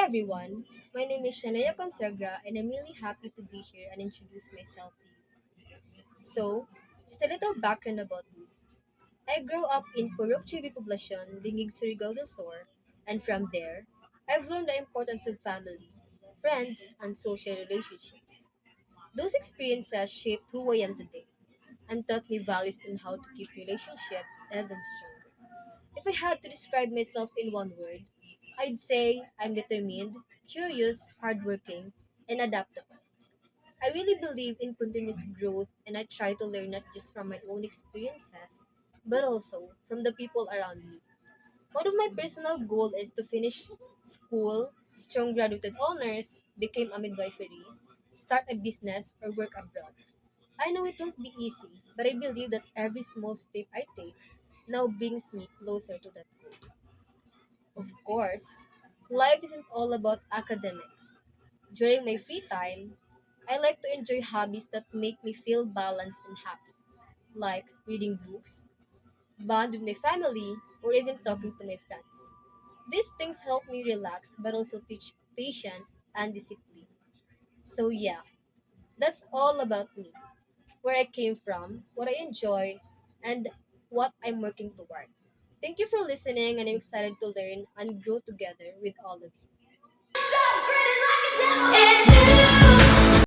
everyone, my name is Shania Consagra and I'm really happy to be here and introduce myself to you. So, just a little background about me. I grew up in Purok Chibi Poblacion, Lingig, Surigao del Sur, and from there, I've learned the importance of family, friends, and social relationships. Those experiences shaped who I am today and taught me values on how to keep relationships even stronger. If I had to describe myself in one word, I'd say I'm determined, curious, hardworking, and adaptable. I really believe in continuous growth and I try to learn not just from my own experiences, but also from the people around me. One of my personal goals is to finish school, strong graduated honors, become a midwifery, start a business, or work abroad. I know it won't be easy, but I believe that every small step I take now brings me closer to that goal. Of course, life isn't all about academics. During my free time, I like to enjoy hobbies that make me feel balanced and happy, like reading books, bond with my family, or even talking to my friends. These things help me relax but also teach patience and discipline. So, yeah, that's all about me, where I came from, what I enjoy, and what I'm working toward. Thank you for listening, and I'm excited to learn and grow together with all of you.